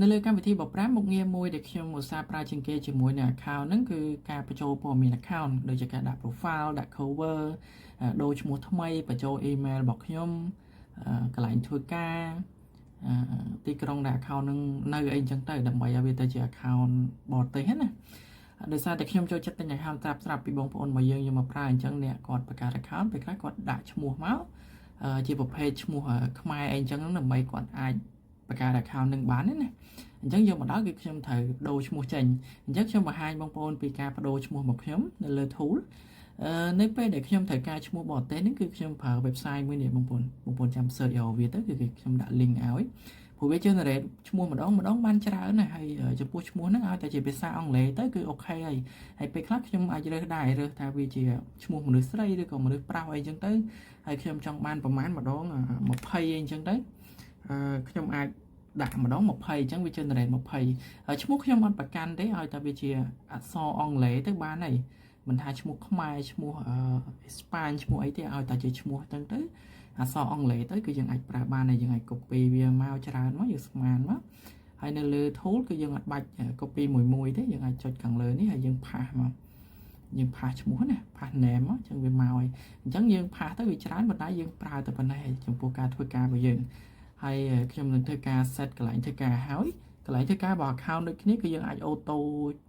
នៅលើកម្មវិធីបបប្រាំមុខងារមួយដែលខ្ញុំឧស្សាហ៍ប្រើជាងគេជាមួយនឹង account ហ្នឹងគឺការបញ្ចូលព័ត៌មាន account ដូចជាការដាក់ profile ដាក់ cover ដូរឈ្មោះថ្មីបញ្ចូល email របស់ខ្ញុំកន្លែងធ្វើការទីក្រុងដែល account ហ្នឹងនៅអីចឹងទៅដើម្បីឲ្យវាទៅជា account បរទេសណាដោយសារតែខ្ញុំចូលចិត្តទិញ account ស្រាប់ពីបងប្អូនរបស់យើងយកមកប្រើអញ្ចឹងអ្នកគាត់បង្កើត account ពេលខ្លះគាត់ដាក់ឈ្មោះមកជាប្រភេទឈ្មោះខ្មែរអីចឹងដើម្បីគាត់អាចបង្កើត account នឹងបានណាអញ្ចឹងយកមកដល់គឺខ្ញុំត្រូវដូរឈ្មោះចេញអញ្ចឹងខ្ញុំបង្ហាញបងប្អូនពីការបដូរឈ្មោះរបស់ខ្ញុំនៅលើ tool នៅពេលដែលខ្ញុំត្រូវការឈ្មោះបរទេសនេះគឺខ្ញុំប្រើ website មួយនេះបងប្អូនចាំ search យកវាទៅគឺខ្ញុំដាក់ link ឲ្យព្រោះវា generate ឈ្មោះម្ដងបានច្រើនណាស់ហើយចំពោះឈ្មោះហ្នឹងឲ្យតែជាភាសាអង់គ្លេសទៅគឺអូខេហើយពេលខ្លះខ្ញុំអាចរើសថាវាជាឈ្មោះមនុស្សស្រីឬក៏មនុស្សប្រុសអីចឹងទៅហើយខ្ញុំចង់បានប្រមាណម្ដង20អីចឹងទៅខ្ញុំអាចដាក់ម្ដង20អញ្ចឹងវា generate 20ហើយឈ្មោះខ្ញុំអត់ប្រកាន់ទេឲ្យតែវាជាអក្សរអង់គ្លេសទៅបានហើយមិនថាឈ្មោះខ្មែរឈ្មោះអេស្ប៉ាញឈ្មោះអីទេឲ្យតែជាឈ្មោះហ្នឹងទៅអក្សរអង់គ្លេសទៅគឺយើងអាចប្រើបានហើយយើងអាច copy វាមកច្រើនមកយើងស្មានមកហើយនៅលើ tool គឺយើងអាចបាច់ copy មួយទេយើងអាចចុចខាងលើនេះហើយយើងផាសមកយើងផាសឈ្មោះណាផាស name មកអញ្ចឹងវាមកហើយអញ្ចឹងយើងផាសទៅវាច្រើនប៉ុន្តែយើងប្រើតែប៉ុណ្ណេះចំពោះការធ្វើការរបស់យើងហើយខ្ញុំនឹងធ្វើការ set កន្លែងធ្វើការហើយកន្លែងធ្វើការរបស់ account ដូចគ្នាគឺយើងអាច auto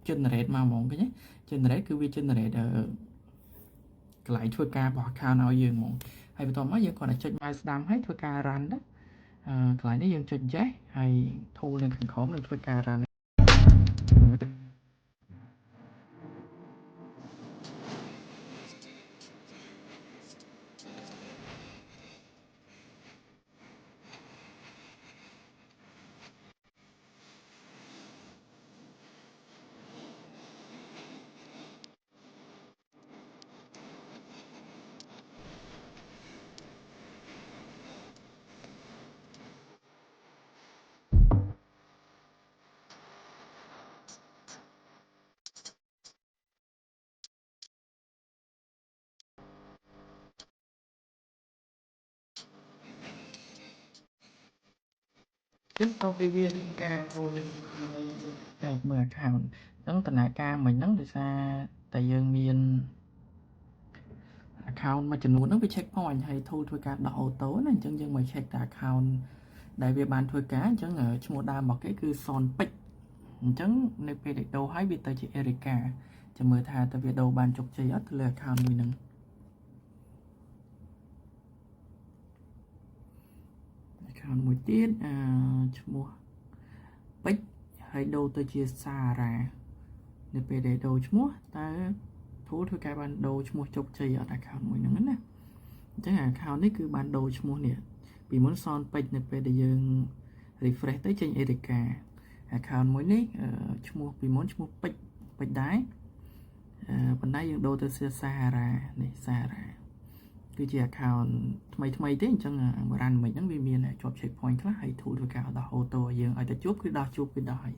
generate មកហ្មងឃើញទេ generate គឺវា generate កន្លែងធ្វើការរបស់ account ឲ្យយើងហ្មងហើយបន្ទាប់មកយើងគ្រាន់តែចុច mouse ស្ដាំហើយធ្វើការ run ណាកន្លែងនេះយើងចុច yes ហើយ tool នៅខាងក្រោមនឹងធ្វើការ run ចឹងទៅវាការតែមើល account អញ្ចឹងដំណើរការមិញហ្នឹងដោយសារតែយើងមាន account មួយចំនួនហ្នឹងវា check point ហើយ tool ធ្វើការដោះ auto ណាអញ្ចឹងយើងមក check តែ account ដែលវាបានធ្វើការអញ្ចឹងឈ្មោះដើមរបស់គេគឺសនពេជ្រអញ្ចឹងនៅពេលដែលដូរហើយវាទៅជា Erica ចាំមើលថាតើវាដូរបានជោគជ័យអត់ទៅលើ account មួយហ្នឹង account មួយទៀតឈ្មោះពេជ្រហើយដូរទៅជាសារ៉ានៅពេលដែលដូរឈ្មោះតើ tool ធ្វើការបានដូរឈ្មោះជោគជ័យអត់ account មួយហ្នឹងណាអញ្ចឹង account នេះគឺបានដូរឈ្មោះនេះពីមុនសនពេជ្រនៅពេលដែលយើង refresh ទៅចេញ Erica account មួយនេះឈ្មោះពីមុនឈ្មោះពេជ្រដែរប៉ុន្តែយើងដូរទៅជាសារ៉ានេះសារ៉ាគឺជា account ថ្មីទេអញ្ចឹងrun មិនហ្នឹងវាមានជាប់ check point ខ្លះហើយ tool ធ្វើការដោះ auto ឲ្យយើងឲ្យតែជួបគឺដោះជួបគឺដោះហើយ